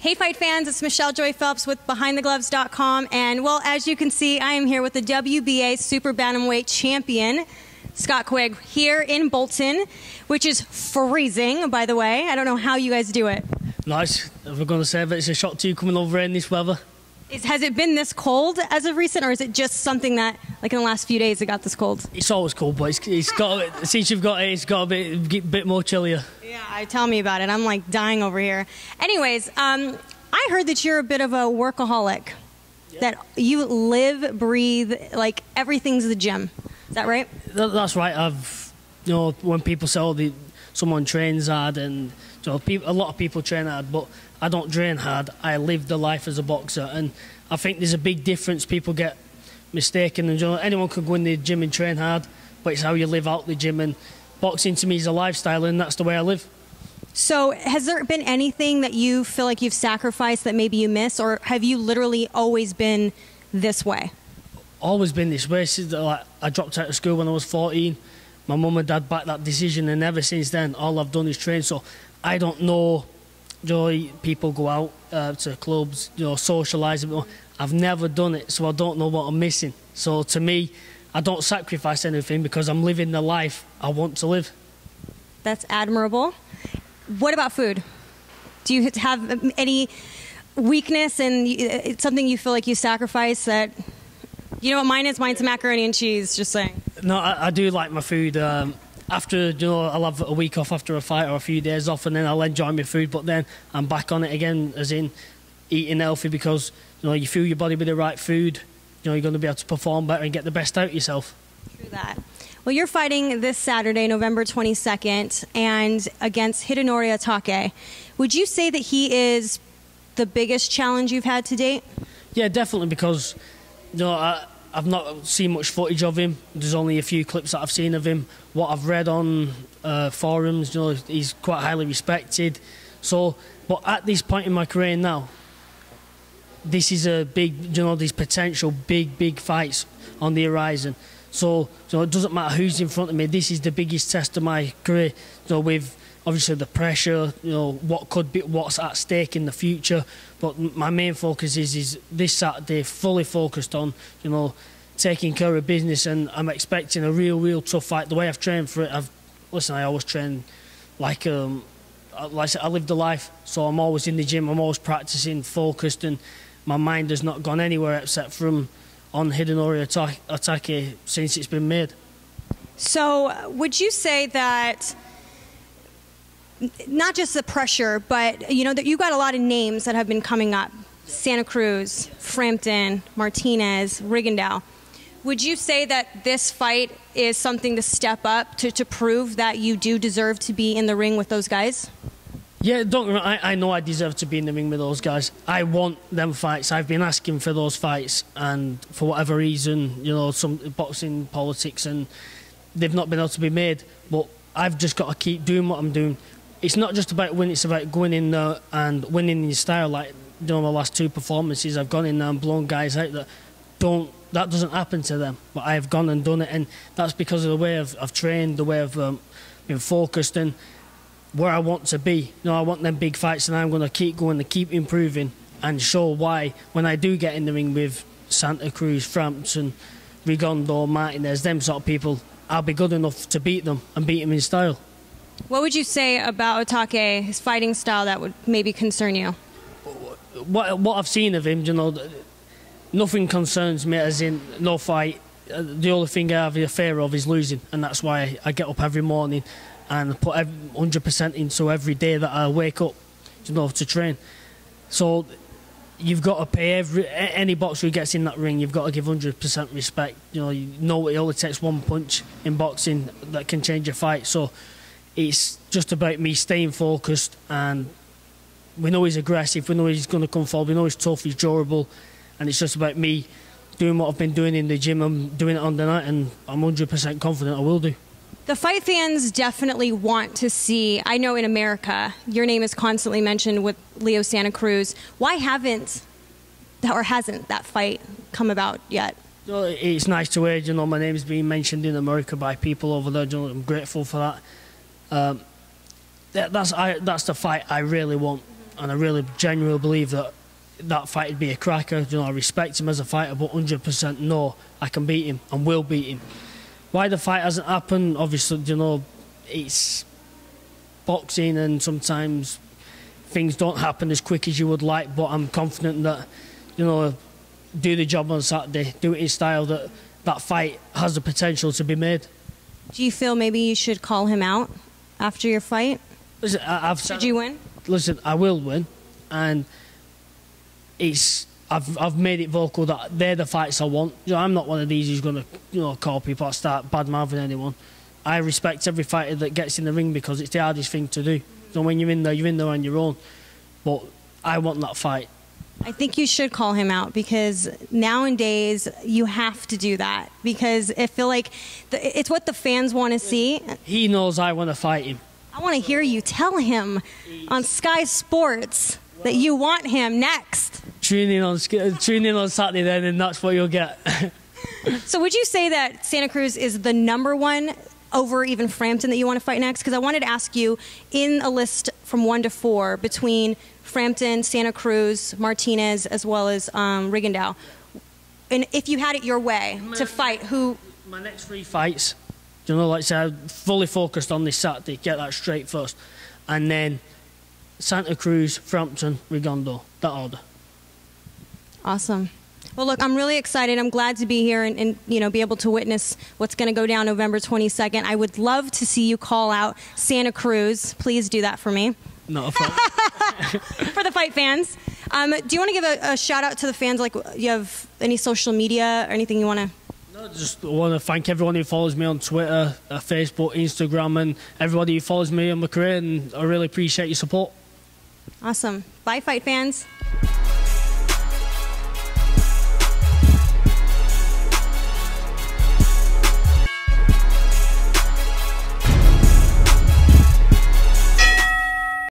Hey Fight fans, it's Michelle Joy Phelps with BehindTheGloves.com, and well, as you can see, I am here with the WBA Super Bantamweight Champion, Scott Quigg, here in Bolton, which is freezing, by the way. I don't know how you guys do it. Nice. We're going to say that it's a shock to you coming over in this weather. Has it been this cold as of recent, or is it just something that, like in the last few days, it got this cold? It's always cold, but it's got, since you've got it, it's got a bit more chillier. Yeah, tell me about it. I'm like dying over here. Anyways, I heard that you're a bit of a workaholic. Yeah. That you live, breathe, like everything's the gym. Is that right? That's right. When people say, someone trains hard, and a lot of people train hard, but I don't train hard. I live the life as a boxer, and I think there's a big difference. People get mistaken, and anyone can go in the gym and train hard, but it's how you live out the gym, and boxing to me is a lifestyle, and that's the way I live. So has there been anything that you feel like you've sacrificed that maybe you miss, or have you literally always been this way? Always been this way. I dropped out of school when I was 14. My mum and dad backed that decision, and ever since then, all I've done is train. So I don't know, people go out to clubs, socialise. I've never done it, so I don't know what I'm missing. So to me, I don't sacrifice anything because I'm living the life I want to live. That's admirable. What about food? Do you have any weakness and it's something you feel like you sacrifice that, you know what mine is? Mine's macaroni and cheese, just saying. No, I do like my food. After, I'll have a week off after a fight or a few days off, and then I'll enjoy my food, but then I'm back on it again, as in eating healthy, because, you fuel your body with the right food, you're going to be able to perform better and get the best out of yourself. True that. Well, you're fighting this Saturday, November 22nd, and against Hidenori Otake. Would you say that he is the biggest challenge you've had to date? Yeah, definitely, because I've not seen much footage of him. There's only a few clips that I've seen of him. What I've read on forums, he's quite highly respected. So, but at this point in my career now, this is a big, these potential big fights on the horizon. So it doesn't matter who's in front of me. This is the biggest test of my career. With obviously the pressure, what's at stake in the future. But my main focus is this Saturday, fully focused on, taking care of business, and I'm expecting a real tough fight. The way I've trained for it, I always train like I said, I live the life, so I'm always in the gym, I'm always practicing, focused, and my mind has not gone anywhere except from on Hidenori Otake since it's been made. So would you say that not just the pressure, but that you got a lot of names that have been coming up, Santa Cruz, Frampton, Martinez, Rigondeux. Would you say that this fight is something to step up to prove that you do deserve to be in the ring with those guys? Yeah, I know I deserve to be in the ring with those guys. I want them fights. I've been asking for those fights, and for whatever reason, some boxing politics, and they've not been able to be made. But I've just got to keep doing what I'm doing. It's not just about winning, it's about going in there and winning in style. Like, my last two performances, I've gone in there and blown guys out that doesn't happen to them. But I have gone and done it, and that's because of the way I've trained, the way I've been focused, and where I want to be. I want them big fights, and I'm going to keep going and keep improving and show why when I do get in the ring with Santa Cruz, Frampton, Rigondeaux, Martinez, them sort of people, I'll be good enough to beat them and beat them in style. What would you say about Otake, his fighting style, that would maybe concern you? What I've seen of him, nothing concerns me, as in no fight. The only thing I have a fear of is losing, and that's why I get up every morning and put 100% into every day that I wake up, to train. So you've got to pay any boxer who gets in that ring, you've got to give 100% respect. It only takes one punch in boxing that can change a fight. So it's just about me staying focused, and we know he's aggressive, we know he's going to come forward, we know he's tough, he's durable, and it's just about me doing what I've been doing in the gym. I'm doing it on the night, and I'm 100% confident I will do. The fight fans definitely want to see, I know in America, your name is constantly mentioned with Leo Santa Cruz. Why hasn't that fight come about yet? It's nice to hear, my name's being mentioned in America by people over there. I'm grateful for that. That's the fight I really want. and I really genuinely believe that that fight would be a cracker. You know, I respect him as a fighter, but 100% no, I can beat him and will beat him. Why the fight hasn't happened, obviously, you know, it's boxing and sometimes things don't happen as quick as you would like, but I'm confident that, you know, do the job on Saturday, do it in style, that fight has the potential to be made. Do you feel maybe you should call him out after your fight? Listen, Should you win? Listen, I will win, and I've made it vocal that they're the fights I want. You know, I'm not one of these who's going to, you know, call people or start bad-mouthing anyone. I respect every fighter that gets in the ring because it's the hardest thing to do. So when you're in there on your own. But I want that fight. I think you should call him out, because nowadays you have to do that, because I feel like it's what the fans want to see. He knows I want to fight him. I want to hear you tell him on Sky Sports that you want him next. Tune in on Saturday then, and that's what you'll get. So would you say that Santa Cruz is the #1 over even Frampton that you want to fight next? Because I wanted to ask you, in a list from 1 to 4 between Frampton, Santa Cruz, Martinez, as well as Rigondeaux, and if you had it your way to fight, who? My next 3 fights, you know, like I said, I'm fully focused on this Saturday, get that straight first, and then Santa Cruz, Frampton, Rigondeaux, that order. Awesome. Well, look, I'm really excited. I'm glad to be here and you know, be able to witness what's going to go down November 22nd. I would love to see you call out Santa Cruz. Please do that for me. Not a problem. For the fight fans. Do you want to give a shout out to the fans? Like, you have any social media or anything you want to? No, just want to thank everyone who follows me on Twitter, Facebook, Instagram, and everybody who follows me on my career, and I really appreciate your support. Awesome. Bye, fight fans.